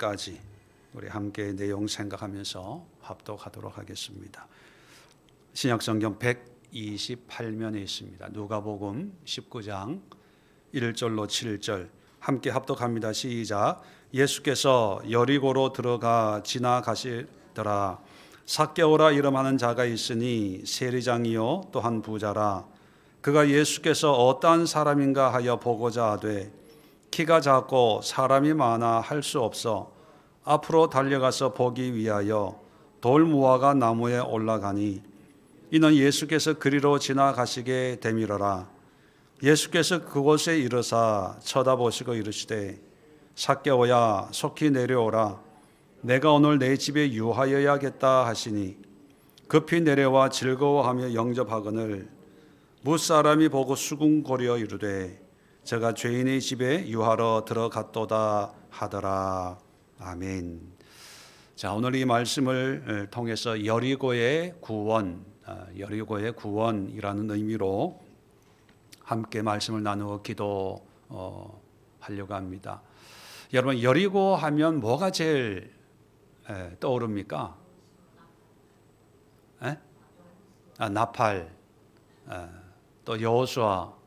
10절까지 우리 함께 내용 생각하면서 합독하도록 하겠습니다. 신약성경 128면에 있습니다. 누가복음 19장 1절로 7절 함께 합독합니다. 시작. 예수께서 여리고로 들어가 지나가시더라. 삭개오라 이름하는 자가 있으니 세리장이요 또한 부자라. 그가 예수께서 어떠한 사람인가 하여 보고자 하되 키가 작고 사람이 많아 할 수 없어 앞으로 달려가서 보기 위하여 돌무화과 나무에 올라가니 이는 예수께서 그리로 지나가시게 되밀어라. 예수께서 그곳에 이르사 쳐다보시고 이르시되 삭개오야 속히 내려오라. 내가 오늘 내 집에 유하여야겠다 하시니 급히 내려와 즐거워하며 영접하거늘 무사람이 보고 수군거려 이르되 제가 죄인의 집에 유하러 들어갔도다 하더라. 아멘. 자, 오늘 이 말씀을 통해서 여리고의 구원이라는 의미로 함께 말씀을 나누어 기도하려고 합니다. 여러분, 여리고 하면 뭐가 제일 떠오릅니까? 나팔, 또 여호수아.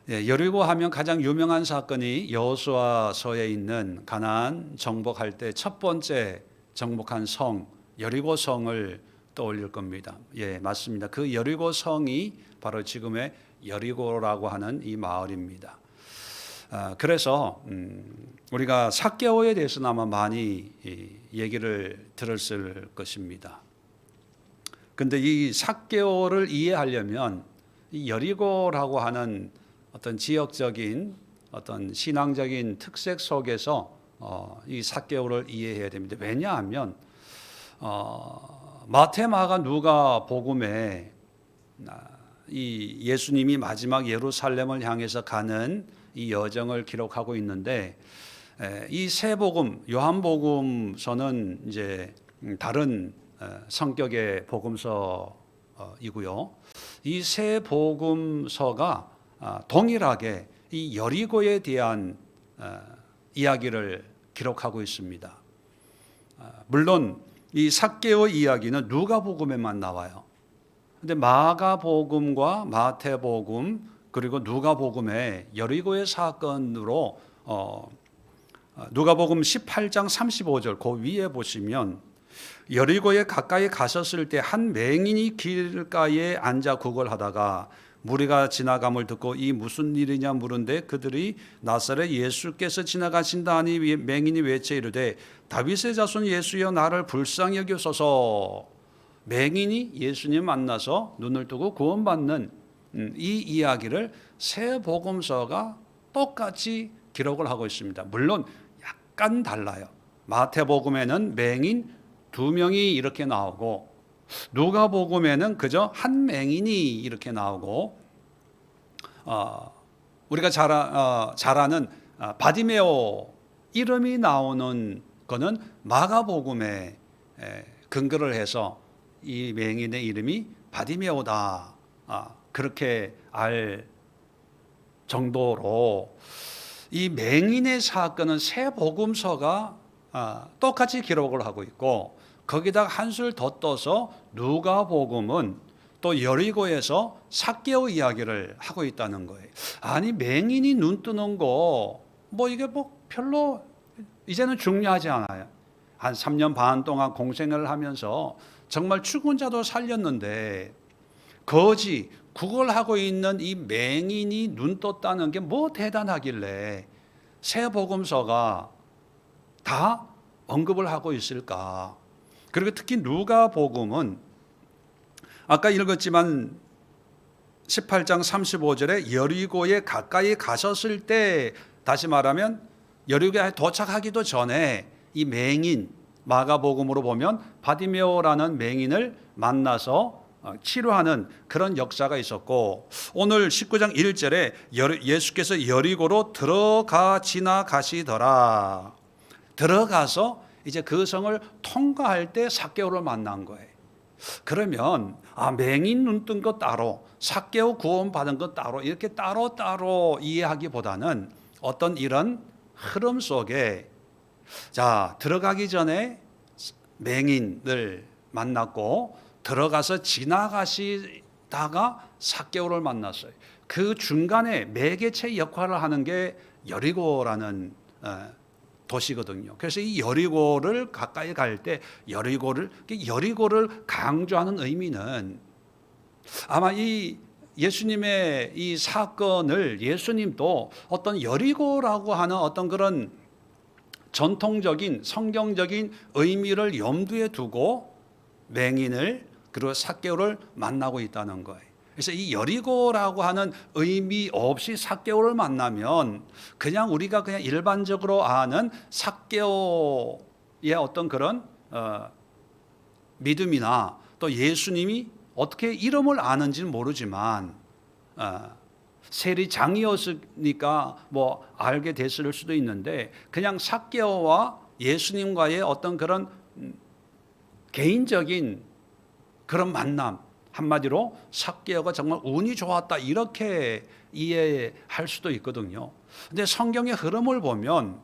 여리고 하면 가장 유명한 사건이 여호수아서에 있는 가나안 정복할 때 첫 번째 정복한 성 여리고 성을 떠올릴 겁니다. 예, 맞습니다. 그 여리고 성이 바로 지금의 여리고라고 하는 이 마을입니다. 그래서 우리가 삭개오에 대해서는 아마 많이 얘기를 들었을 것입니다. 근데 이 삭개오를 이해하려면 이 여리고라고 하는 어떤 지역적인 어떤 신앙적인 특색 속에서 이 삭개오를 이해해야 됩니다. 왜냐하면 마태, 마가, 누가 복음에 이 예수님이 마지막 예루살렘을 향해서 가는 이 여정을 기록하고 있는데 이 세 복음, 요한복음서는 이제 다른 성격의 복음서이고요. 이 세 복음서가 동일하게 이 여리고에 대한 이야기를 기록하고 있습니다. 물론 이 삭개오 이야기는 누가복음에만 나와요. 근데 마가복음과 마태복음 그리고 누가복음에 여리고의 사건으로 누가복음 18장 35절 그 위에 보시면 여리고에 가까이 가셨을 때 한 맹인이 길가에 앉아 구걸하다가 무리가 지나감을 듣고 이 무슨 일이냐 물은데 그들이 나사렛 예수께서 지나가신다 하니 맹인이 외쳐 이르되 다윗의 자손 예수여 나를 불쌍히 여기소서. 맹인이 예수님 만나서 눈을 뜨고 구원받는 이 이야기를 세 복음서가 똑같이 기록을 하고 있습니다. 물론 약간 달라요. 마태복음에는 맹인 2명이 이렇게 나오고 누가복음에는 그저 한 맹인이 이렇게 나오고 우리가 잘 아는 바디메오 이름이 나오는 거는 마가복음에 근거를 해서 이 맹인의 이름이 바디메오다 그렇게 알 정도로 이 맹인의 사건은 세 복음서가 똑같이 기록을 하고 있고 거기다가 한술 더 떠서 누가복음은 또 여리고에서 삭개오 이야기를 하고 있다는 거예요. 아니 맹인이 눈 뜨는 거 뭐 이게 뭐 별로 이제는 중요하지 않아요. 한 3년 반 동안 공생을 하면서 정말 죽은 자도 살렸는데 거지 구걸하고 있는 이 맹인이 눈 떴다는 게 뭐 대단하길래 세 복음서가 다 언급을 하고 있을까? 그리고 특히 누가복음은 아까 읽었지만 18장 35절에 여리고에 가까이 가셨을 때 다시 말하면 여리고에 도착하기도 전에 이 맹인 마가복음으로 보면 바디메오라는 맹인을 만나서 치료하는 그런 역사가 있었고 오늘 19장 1절에 예수께서 여리고로 들어가 지나가시더라. 들어가서 이제 그 성을 통과할 때 삭개오를 만난 거예요. 그러면 맹인 눈 뜬 것 따로 삭개오 구원 받은 것 따로 이렇게 따로 이해하기보다는 어떤 이런 흐름 속에 자, 들어가기 전에 맹인을 만났고 들어가서 지나가시다가 삭개오를 만났어요. 그 중간에 매개체 역할을 하는 게 여리고라는 도시거든요. 그래서 이 여리고를 가까이 갈 때 여리고를 강조하는 의미는 아마 이 예수님의 이 사건을 예수님도 어떤 여리고라고 하는 어떤 그런 전통적인 성경적인 의미를 염두에 두고 맹인을 그리고 삭개오를 만나고 있다는 거예요. 그래서 이 여리고라고 하는 의미 없이 삭개오를 만나면 그냥 우리가 그냥 일반적으로 아는 삭개오의 어떤 그런 믿음이나 또 예수님이 어떻게 이름을 아는지는 모르지만 세리장이었으니까 뭐 알게 됐을 수도 있는데 그냥 삭개오와 예수님과의 어떤 그런 개인적인 그런 만남, 한마디로 삭개오가 정말 운이 좋았다 이렇게 이해할 수도 있거든요. 근데 성경의 흐름을 보면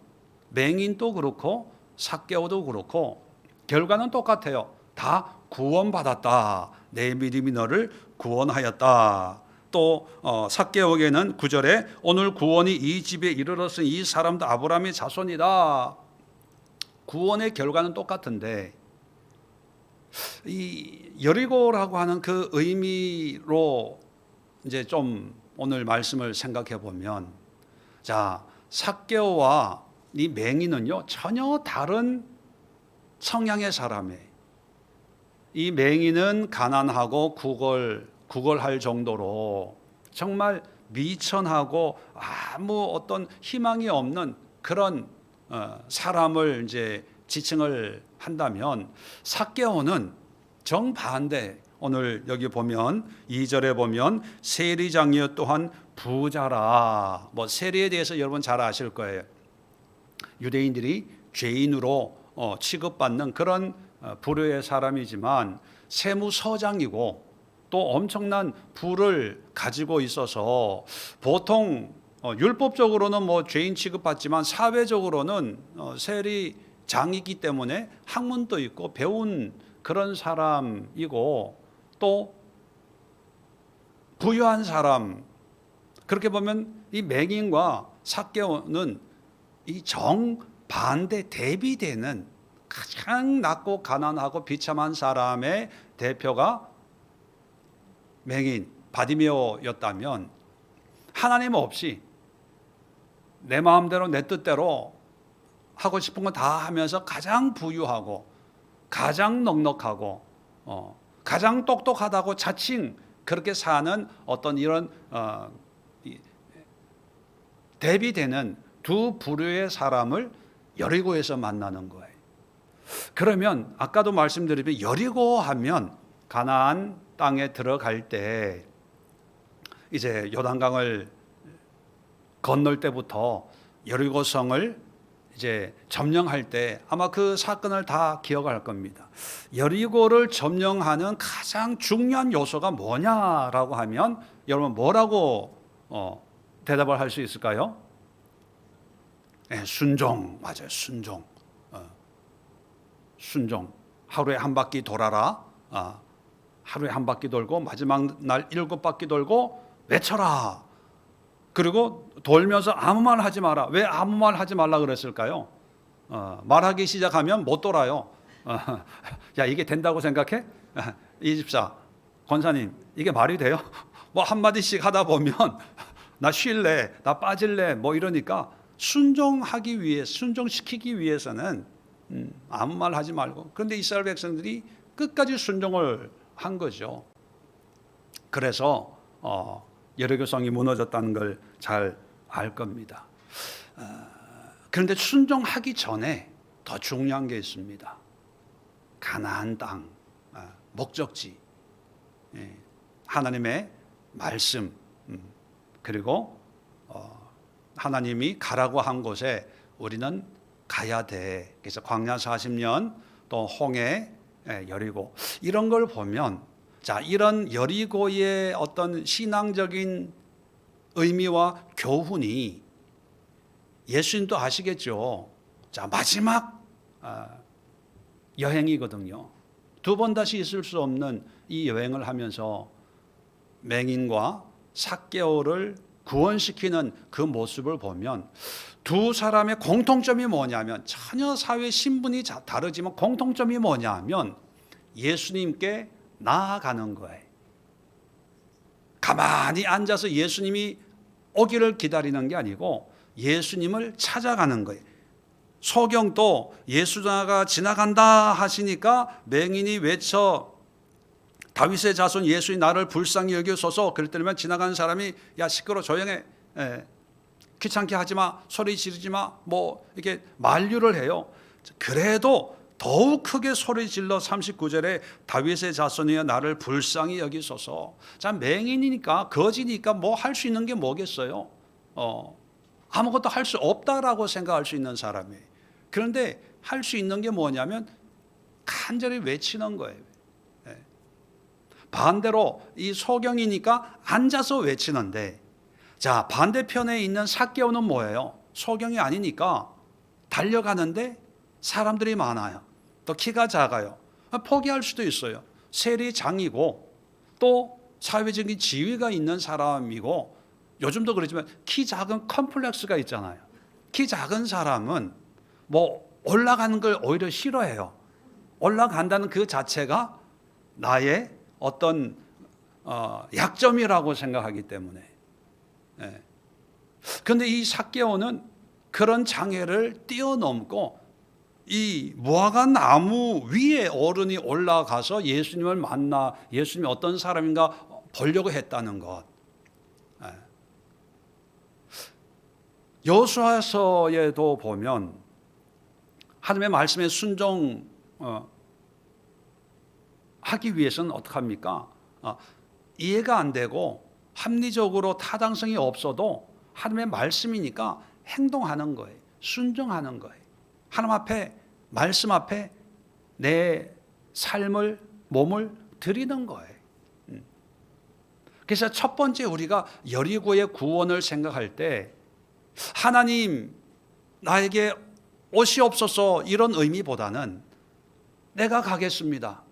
맹인도 그렇고 삭개오도 그렇고 결과는 똑같아요. 다 구원받았다. 내 믿음이 너를 구원하였다. 또 삭개오에게는 9절에 오늘 구원이 이 집에 이르렀으니 이 사람도 아브라함의 자손이다. 구원의 결과는 똑같은데 이 여리고라고 하는 그 의미로 이제 좀 오늘 말씀을 생각해 보면 자, 삭개오와 이 맹인은요 전혀 다른 성향의 사람이에요. 이 맹인은 가난하고 구걸할 정도로 정말 미천하고 아무 어떤 희망이 없는 그런 사람을 이제 지칭을 한다면 삭개오는 정반대. 오늘 여기 보면 2절에 보면 세리장이여 또한 부자라. 뭐 세리에 대해서 여러분 잘 아실 거예요. 유대인들이 죄인으로 취급받는 그런 부류의 사람이지만 세무서장이고 또 엄청난 부를 가지고 있어서 보통 율법적으로는 뭐 죄인 취급받지만 사회적으로는 세리장이기 때문에 학문도 있고 배운 그런 사람이고 또 부유한 사람. 그렇게 보면 이 맹인과 삭개오는 이 정반대 대비되는 가장 낮고 가난하고 비참한 사람의 대표가 맹인 바디메오였다면 하나님 없이 내 마음대로 내 뜻대로 하고 싶은 거 다 하면서 가장 부유하고 가장 넉넉하고 가장 똑똑하다고 자칭 그렇게 사는 어떤 이런 대비되는 두 부류의 사람을 여리고에서 만나는 거예요. 그러면 아까도 말씀드린 여리고 하면 가나안 땅에 들어갈 때 이제 요단강을 건널 때부터 여리고성을 이제 점령할 때 아마 그 사건을 다 기억할 겁니다. 여리고를 점령하는 가장 중요한 요소가 뭐냐라고 하면 여러분 뭐라고 대답을 할 수 있을까요? 네, 순종. 맞아요. 순종. 순종. 하루에 한 바퀴 돌아라. 하루에 한 바퀴 돌고 마지막 날 7바퀴 돌고 외쳐라. 그리고 돌면서 아무 말 하지 마라. 왜 아무 말 하지 말라 그랬을까요? 말하기 시작하면 못 돌아요. 야, 이게 된다고 생각해? 이 집사, 권사님, 이게 말이 돼요? 뭐 한마디씩 하다 보면 나 쉴래, 나 빠질래, 뭐 이러니까 순종하기 위해, 순종시키기 위해서는 아무 말 하지 말고. 그런데 이스라엘 백성들이 끝까지 순종을 한 거죠. 그래서 여리고성이 무너졌다는 걸 잘 알 겁니다. 그런데 순종하기 전에 더 중요한 게 있습니다. 가나안 땅, 목적지, 하나님의 말씀, 그리고 하나님이 가라고 한 곳에 우리는 가야 돼. 그래서 광야 40년, 또 홍해, 여리고 이런 걸 보면 자, 이런 여리고의 어떤 신앙적인 의미와 교훈이 예수님도 아시겠죠. 자, 마지막 여행이거든요. 두 번 다시 있을 수 없는 이 여행을 하면서 맹인과 삭개오를 구원시키는 그 모습을 보면 두 사람의 공통점이 뭐냐면, 전혀 사회 신분이 다르지만 공통점이 뭐냐면 예수님께 나아가는 거예요. 가만히 앉아서 예수님이 오기를 기다리는 게 아니고 예수님을 찾아가는 거예요. 소경도 예수가 지나간다 하시니까 맹인이 외쳐 다윗의 자손 예수님 나를 불쌍히 여기소서. 그럴 때면 지나가는 사람이 야 시끄러 조용해, 귀찮게 하지 마, 소리 지르지 마, 뭐 이렇게 만류를 해요. 그래도 더욱 크게 소리 질러 39절에 다윗의 자손이여 나를 불쌍히 여기소서. 자, 맹인이니까 거지니까 뭐 할 수 있는 게 뭐겠어요? 아무것도 할 수 없다라고 생각할 수 있는 사람이에요. 그런데 할 수 있는 게 뭐냐면 간절히 외치는 거예요. 반대로 이 소경이니까 앉아서 외치는데, 자, 반대편에 있는 삭개오는 뭐예요? 소경이 아니니까 달려가는데 사람들이 많아요. 또 키가 작아요. 포기할 수도 있어요. 세리장이고 또 사회적인 지위가 있는 사람이고, 요즘도 그렇지만 키 작은 컴플렉스가 있잖아요. 키 작은 사람은 뭐 올라가는 걸 오히려 싫어해요. 올라간다는 그 자체가 나의 어떤 약점이라고 생각하기 때문에. 그런데 이 삭개오는 그런 장애를 뛰어넘고 이 무화과 나무 위에 어른이 올라가서 예수님을 만나 예수님이 어떤 사람인가 보려고 했다는 것. 여호수아서에도 보면 하나님의 말씀에 순종하기 위해서는 어떻게 합니까? 이해가 안 되고 합리적으로 타당성이 없어도 하나님의 말씀이니까 행동하는 거예요. 순종하는 거예요. 하나님 앞에, 말씀 앞에 내 삶을, 몸을 드리는 거예요. 그래서 첫 번째 우리가 여리고의 구원을 생각할 때 하나님 나에게 오시옵소서 이런 의미보다는 내가 가겠습니다.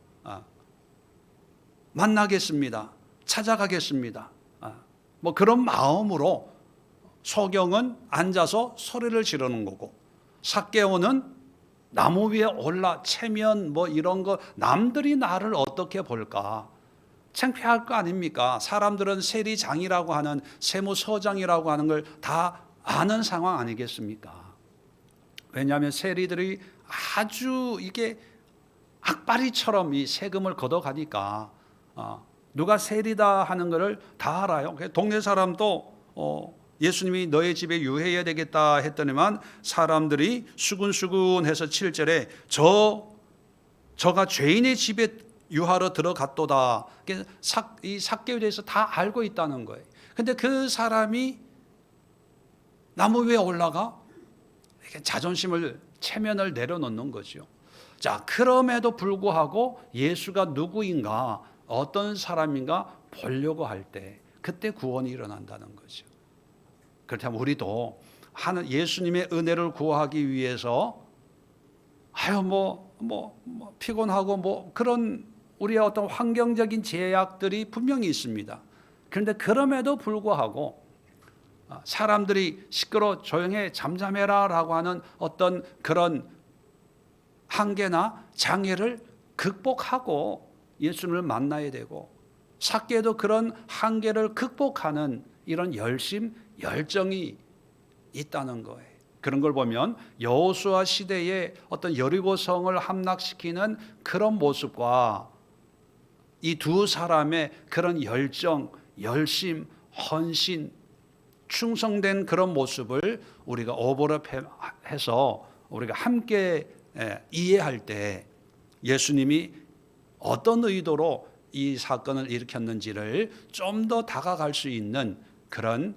만나겠습니다. 찾아가겠습니다. 뭐 그런 마음으로 소경은 앉아서 소리를 지르는 거고, 삭개오는 나무 위에 올라 체면 뭐 이런 거, 남들이 나를 어떻게 볼까 창피할 거 아닙니까? 사람들은 세리장이라고 하는, 세무서장이라고 하는 걸 다 아는 상황 아니겠습니까? 왜냐하면 세리들이 아주 이게 악바리처럼 이 세금을 걷어가니까 누가 세리다 하는 것을 다 알아요. 동네 사람도 예수님이 너의 집에 유해해야 되겠다 했더니만 사람들이 수군수군해서 7절에 저가 죄인의 집에 유하러 들어갔도다. 이 삭개오에 대해서 다 알고 있다는 거예요. 근데 그 사람이 나무 위에 올라가 자존심을, 체면을 내려놓는 거죠. 자, 그럼에도 불구하고 예수가 누구인가, 어떤 사람인가 보려고 할 때 그때 구원이 일어난다는 거죠. 그렇다면 우리도 예수님의 은혜를 구하기 위해서 피곤하고 뭐 그런 우리의 어떤 환경적인 제약들이 분명히 있습니다. 그런데 그럼에도 불구하고 사람들이 시끄러 조용해 잠잠해라 라고 하는 어떤 그런 한계나 장애를 극복하고 예수님을 만나야 되고, 삭개도 그런 한계를 극복하는 이런 열심, 열정이 있다는 거예요. 그런 걸 보면 여호수아 시대의 어떤 여리고성을 함락시키는 그런 모습과 이 두 사람의 그런 열정, 열심, 헌신, 충성된 그런 모습을 우리가 오버랩해서 우리가 함께 이해할 때 예수님이 어떤 의도로 이 사건을 일으켰는지를 좀 더 다가갈 수 있는 그런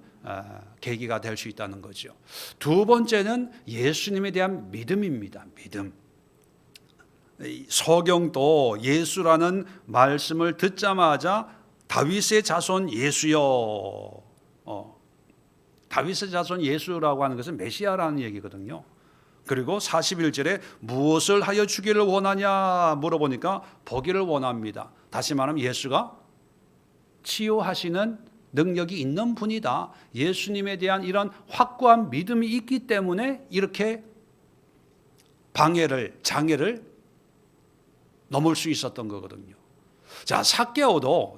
계기가 될 수 있다는 거죠. 두 번째는 예수님에 대한 믿음입니다. 믿음. 소경도 예수라는 말씀을 듣자마자 다윗의 자손 예수여. 다윗의 자손 예수라고 하는 것은 메시아라는 얘기거든요. 그리고 41절에 무엇을 하여 주기를 원하냐 물어보니까 보기를 원합니다. 다시 말하면 예수가 치유하시는 능력이 있는 분이다. 예수님에 대한 이런 확고한 믿음이 있기 때문에 이렇게 장애를 넘을 수 있었던 거거든요. 자, 삭개오도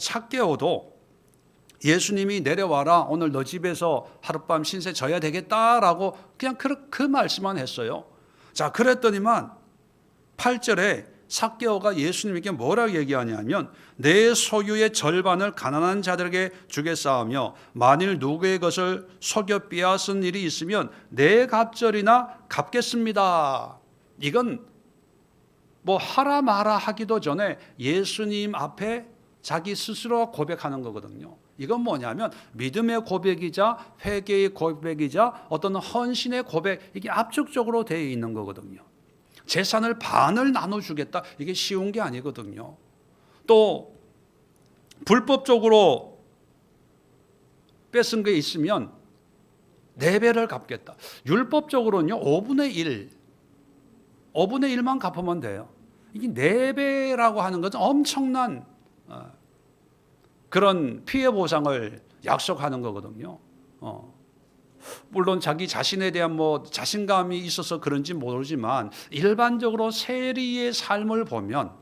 예수님이 내려와라, 오늘 너 집에서 하룻밤 신세 져야 되겠다라고 그냥 그 말씀만 했어요. 자, 그랬더니만 8절에 삭개오가 예수님에게 뭐라고 얘기하냐면 내 소유의 절반을 가난한 자들에게 주겠사오며 만일 누구의 것을 속여 빼앗은 일이 있으면 내 갑절이나 갚겠습니다. 이건 뭐 하라 마라 하기도 전에 예수님 앞에 자기 스스로 고백하는 거거든요. 이건 뭐냐면 믿음의 고백이자 회개의 고백이자 어떤 헌신의 고백, 이게 압축적으로 되어 있는 거거든요. 재산을 반을 나눠주겠다, 이게 쉬운 게 아니거든요. 또 불법적으로 뺏은 게 있으면 4배를 갚겠다. 율법적으로는요 5분의 1만 갚으면 돼요. 이게 4배라고 하는 것은 엄청난 그런 피해 보상을 약속하는 거거든요. 물론 자기 자신에 대한 자신감이 있어서 그런지 모르지만 일반적으로 세리의 삶을 보면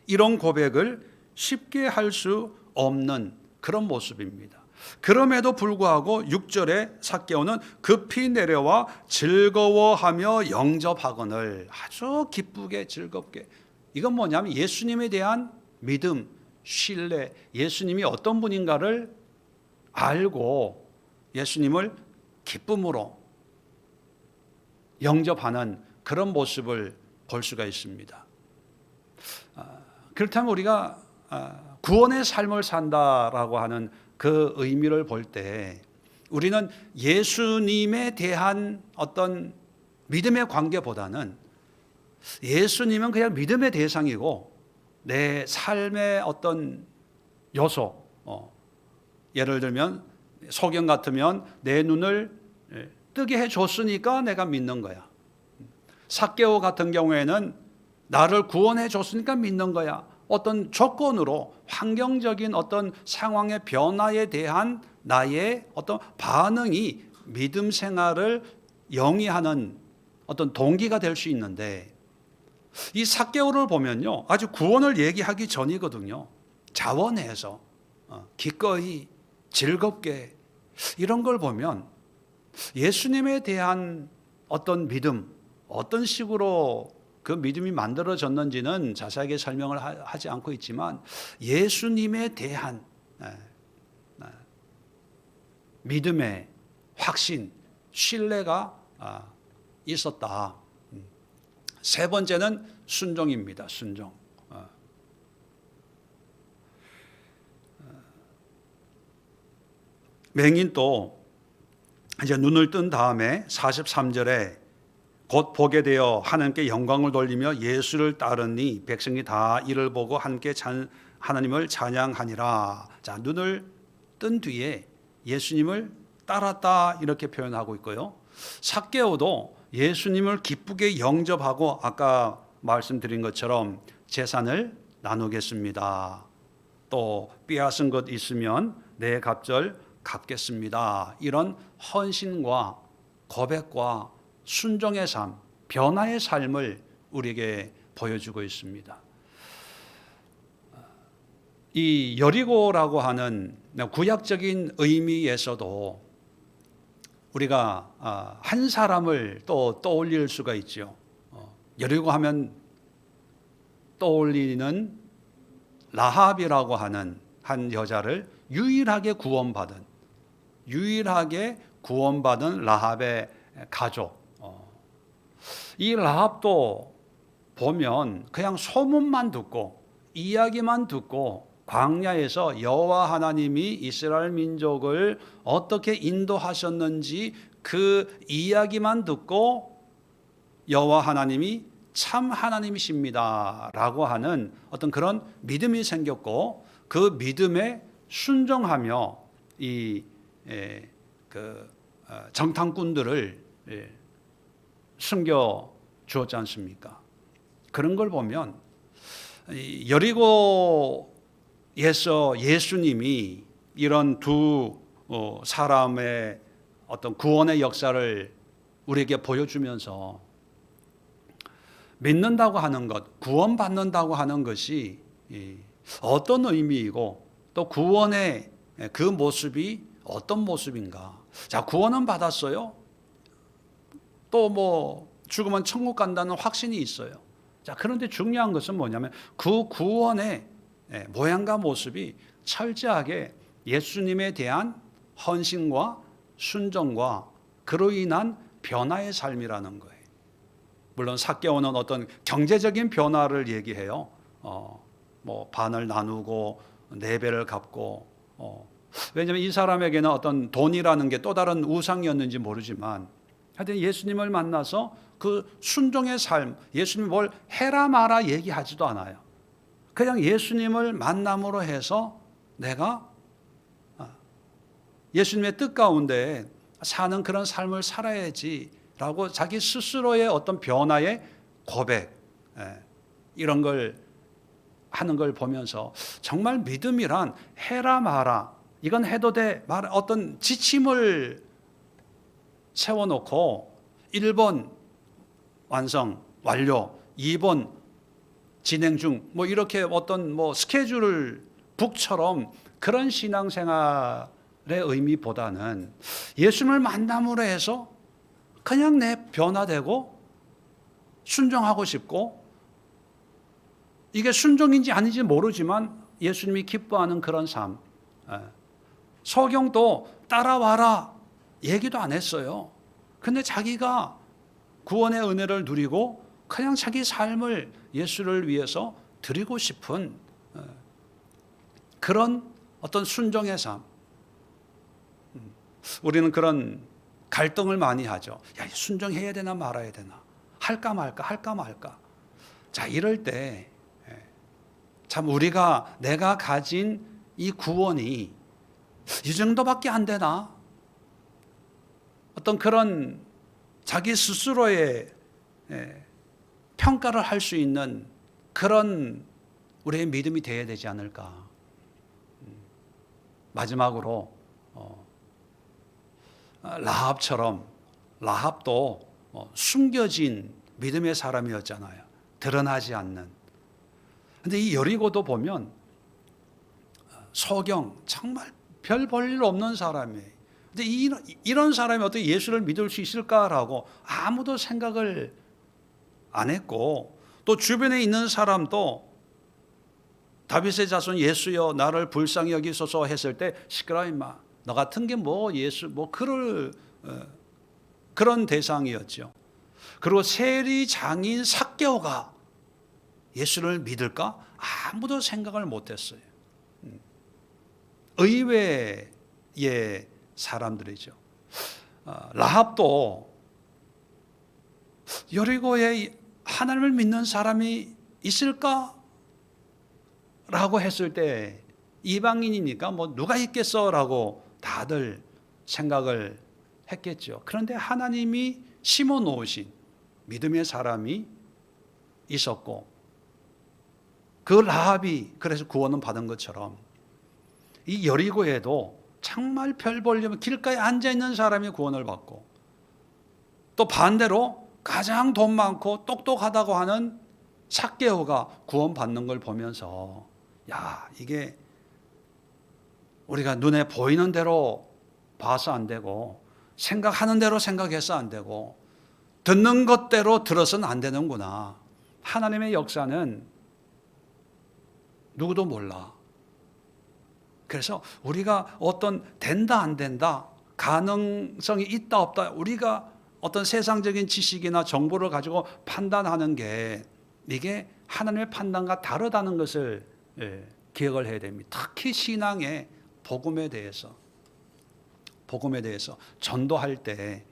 이런 고백을 쉽게 할 수 없는 그런 모습입니다. 그럼에도 불구하고 6절에 삭개오는 급히 내려와 즐거워하며 영접하거늘, 아주 기쁘게 즐겁게. 이건 뭐냐면 예수님에 대한 믿음, 신뢰, 예수님이 어떤 분인가를 알고 예수님을 기쁨으로 영접하는 그런 모습을 볼 수가 있습니다. 그렇다면 우리가 구원의 삶을 산다라고 하는 그 의미를 볼 때 우리는 예수님에 대한 어떤 믿음의 관계보다는 예수님은 그냥 믿음의 대상이고 내 삶의 어떤 요소, 예를 들면 소경 같으면 내 눈을 뜨게 해줬으니까 내가 믿는 거야. 삭개오 같은 경우에는 나를 구원해 줬으니까 믿는 거야. 어떤 조건으로 환경적인 어떤 상황의 변화에 대한 나의 어떤 반응이 믿음 생활을 영위하는 어떤 동기가 될 수 있는데, 이 삭개오를 보면요 아주 구원을 얘기하기 전이거든요. 자원해서 기꺼이 즐겁게 이런 걸 보면 예수님에 대한 어떤 믿음, 어떤 식으로 그 믿음이 만들어졌는지는 자세하게 설명을 하지 않고 있지만 예수님에 대한 믿음의 확신, 신뢰가 있었다. 세 번째는 순종입니다. 순종. 맹인도 이제 눈을 뜬 다음에 43절에 곧 보게 되어 하나님께 영광을 돌리며 예수를 따르니 백성이 다 이를 보고 함께 하나님을 찬양하니라. 자, 눈을 뜬 뒤에 예수님을 따랐다 이렇게 표현하고 있고요. 삭개오도 예수님을 기쁘게 영접하고 아까 말씀드린 것처럼 재산을 나누겠습니다. 또 빼앗은 것 있으면 내 갑절 갚겠습니다. 이런 헌신과 고백과 순종의 삶, 변화의 삶을 우리에게 보여주고 있습니다. 이 여리고라고 하는 구약적인 의미에서도 우리가 한 사람을 또 떠올릴 수가 있죠. 여리고 하면 떠올리는 라합이라고 하는 한 여자를 유일하게 구원받은 라합의 가족. 이 라합도 보면 그냥 소문만 듣고 이야기만 듣고 광야에서 여호와 하나님이 이스라엘 민족을 어떻게 인도하셨는지 그 이야기만 듣고 여호와 하나님이 참 하나님이십니다라고 하는 어떤 그런 믿음이 생겼고, 그 믿음에 순종하며 이 정탐꾼들을 숨겨 주었지 않습니까? 그런 걸 보면 여리고에서 예수님이 이런 두 사람의 어떤 구원의 역사를 우리에게 보여주면서 믿는다고 하는 것, 구원받는다고 하는 것이 어떤 의미이고 또 구원의 그 모습이 어떤 모습인가. 자, 구원은 받았어요. 또 뭐 죽으면 천국 간다는 확신이 있어요. 자, 그런데 중요한 것은 뭐냐면 그 구원의 모양과 모습이 철저하게 예수님에 대한 헌신과 순종과 그로 인한 변화의 삶이라는 거예요. 물론 삭개오는 어떤 경제적인 변화를 얘기해요. 뭐 반을 나누고 네 배를 갚고. 왜냐하면 이 사람에게는 어떤 돈이라는 게 또 다른 우상이었는지 모르지만 하여튼 예수님을 만나서 그 순종의 삶, 예수님이 뭘 해라 마라 얘기하지도 않아요. 그냥 예수님을 만남으로 해서 내가 예수님의 뜻 가운데 사는 그런 삶을 살아야지라고 자기 스스로의 어떤 변화의 고백, 이런 걸 하는 걸 보면서 정말 믿음이란 해라 마라, 이건 해도 돼 말, 어떤 지침을 세워놓고 1번 완성, 완료, 2번 진행 중, 뭐 이렇게 어떤 뭐 스케줄을 북처럼 그런 신앙생활의 의미보다는 예수님을 만남으로 해서 그냥 내 변화되고 순종하고 싶고, 이게 순종인지 아닌지 모르지만 예수님이 기뻐하는 그런 삶. 서경도 따라와라 얘기도 안 했어요. 근데 자기가 구원의 은혜를 누리고 그냥 자기 삶을 예수를 위해서 드리고 싶은 그런 어떤 순종의 삶. 우리는 그런 갈등을 많이 하죠. 야, 순종해야 되나 말아야 되나, 할까 말까, 할까 말까. 자, 이럴 때 참 우리가 내가 가진 이 구원이 이 정도밖에 안 되나? 어떤 그런 자기 스스로의 평가를 할 수 있는 그런 우리의 믿음이 되어야 되지 않을까. 마지막으로 라합처럼, 라합도 숨겨진 믿음의 사람이었잖아요. 드러나지 않는. 근데 이 여리고도 보면 소경, 정말 별 볼 일 없는 사람이에요. 근데 이런 사람이 어떻게 예수를 믿을 수 있을까라고 아무도 생각을 안 했고, 또 주변에 있는 사람도 다윗의 자손 예수여 나를 불쌍히 여기소서 했을 때 시끄러워 임마, 너 같은 게 뭐 예수 뭐 그런 대상이었죠. 그리고 세리 장인 삭개오가 예수를 믿을까? 아무도 생각을 못했어요. 의외의 사람들이죠. 라합도 여리고에 하나님을 믿는 사람이 있을까? 라고 했을 때 이방인이니까 뭐 누가 있겠어? 라고 다들 생각을 했겠죠. 그런데 하나님이 심어 놓으신 믿음의 사람이 있었고, 그 라합이 그래서 구원은 받은 것처럼 이 여리고에도 정말 별 볼일 길가에 앉아있는 사람이 구원을 받고, 또 반대로 가장 돈 많고 똑똑하다고 하는 삭개오가 구원받는 걸 보면서 야, 이게 우리가 눈에 보이는 대로 봐서 안 되고 생각하는 대로 생각해서 안 되고 듣는 것대로 들어서는 안 되는구나. 하나님의 역사는 누구도 몰라. 그래서 우리가 어떤 된다 안 된다, 가능성이 있다 없다, 우리가 어떤 세상적인 지식이나 정보를 가지고 판단하는 게 이게 하나님의 판단과 다르다는 것을 기억을 해야 됩니다. 특히 신앙의 복음에 대해서 전도할 때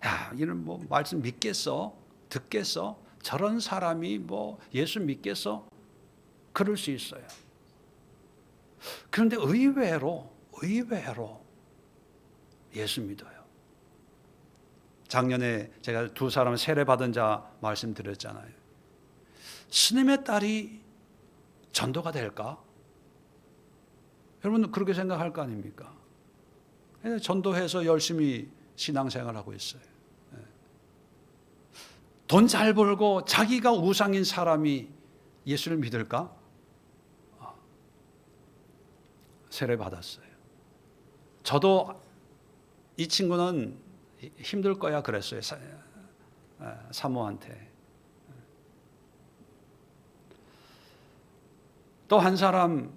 야, 이런 뭐 말씀 믿겠어? 듣겠어? 저런 사람이 뭐 예수 믿겠어? 그럴 수 있어요. 그런데 의외로 예수 믿어요. 작년에 제가 두 사람 세례 받은 자 말씀드렸잖아요. 스님의 딸이 전도가 될까? 여러분 그렇게 생각할 거 아닙니까? 전도해서 열심히 신앙생활하고 있어요. 돈 잘 벌고 자기가 우상인 사람이 예수를 믿을까? 세례 받았어요. 저도 이 친구는 힘들 거야 그랬어요. 사모한테. 또 한 사람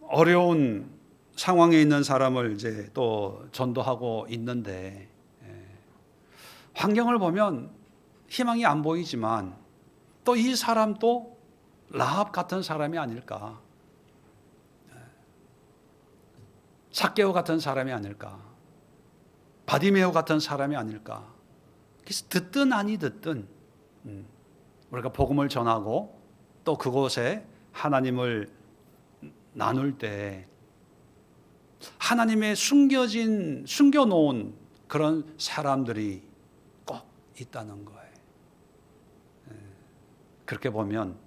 어려운 상황에 있는 사람을 이제 또 전도하고 있는데 환경을 보면 희망이 안 보이지만 또 이 사람도 라합 같은 사람이 아닐까, 삭개오 같은 사람이 아닐까, 바디메오 같은 사람이 아닐까. 그래서 듣든 아니 듣든 우리가 복음을 전하고 또 그곳에 하나님을 나눌 때 하나님의 숨겨놓은 그런 사람들이 꼭 있다는 거예요. 그렇게 보면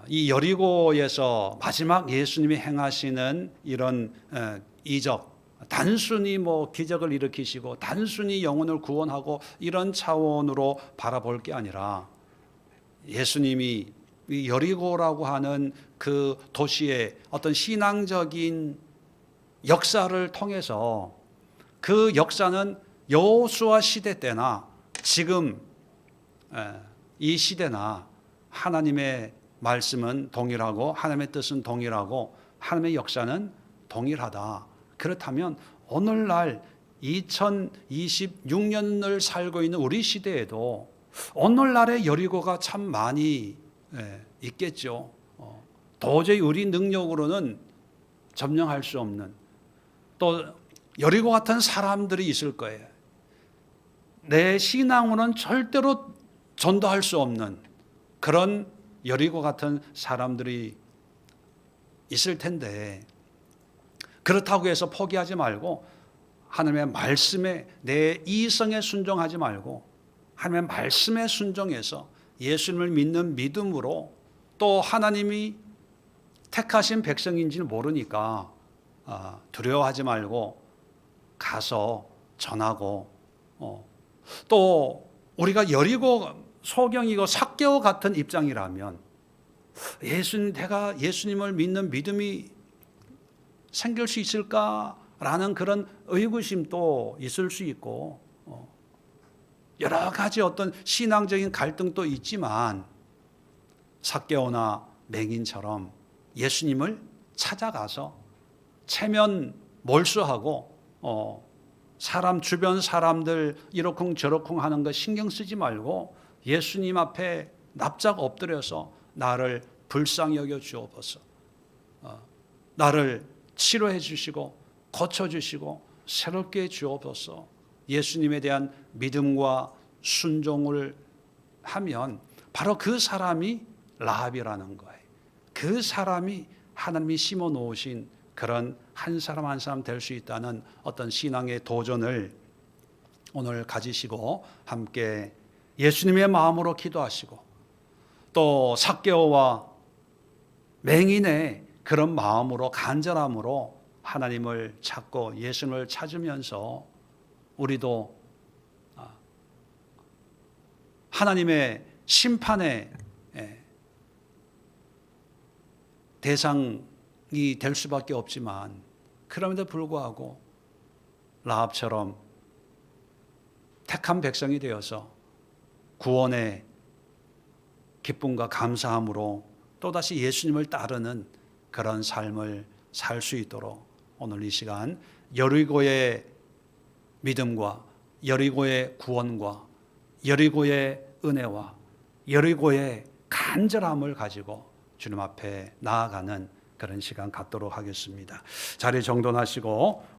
이 여리고에서 마지막 예수님이 행하시는 이런 이적, 단순히 뭐 기적을 일으키시고 단순히 영혼을 구원하고 이런 차원으로 바라볼 게 아니라 예수님이 이 여리고라고 하는 그 도시의 어떤 신앙적인 역사를 통해서 그 역사는 여호수아 시대 때나 지금 이 시대나 하나님의 말씀은 동일하고 하나님의 뜻은 동일하고 하나님의 역사는 동일하다. 그렇다면 오늘날 2026년을 살고 있는 우리 시대에도 오늘날의 여리고가 참 많이 있겠죠. 도저히 우리 능력으로는 점령할 수 없는 또 여리고 같은 사람들이 있을 거예요. 내 신앙으로는 절대로 전도할 수 없는 그런 여리고 같은 사람들이 있을 텐데 그렇다고 해서 포기하지 말고 하나님의 말씀에 내 이성에 순종하지 말고 하나님의 말씀에 순종해서 예수님을 믿는 믿음으로 또 하나님이 택하신 백성인지는 모르니까 두려워하지 말고 가서 전하고 또 우리가 여리고 소경이고 삭개오 같은 입장이라면 내가 예수님을 믿는 믿음이 생길 수 있을까라는 그런 의구심도 있을 수 있고 여러 가지 어떤 신앙적인 갈등도 있지만 삭개오나 맹인처럼 예수님을 찾아가서 체면 몰수하고 주변 사람들 이러쿵 저러쿵 하는 거 신경 쓰지 말고 예수님 앞에 납작 엎드려서 나를 불쌍히 여겨 주옵소서. 나를 치료해 주시고 고쳐 주시고 새롭게 해 주옵소서. 예수님에 대한 믿음과 순종을 하면 바로 그 사람이 라합이라는 거예요. 그 사람이 하나님이 심어 놓으신 그런 한 사람 한 사람 될 수 있다는 어떤 신앙의 도전을 오늘 가지시고 함께 예수님의 마음으로 기도하시고 또 삭개오와 맹인의 그런 마음으로 간절함으로 하나님을 찾고 예수님을 찾으면서 우리도 하나님의 심판의 대상이 될 수밖에 없지만 그럼에도 불구하고 라합처럼 택한 백성이 되어서 구원의 기쁨과 감사함으로 또다시 예수님을 따르는 그런 삶을 살 수 있도록 오늘 이 시간 여리고의 믿음과 여리고의 구원과 여리고의 은혜와 여리고의 간절함을 가지고 주님 앞에 나아가는 그런 시간 갖도록 하겠습니다. 자리 정돈하시고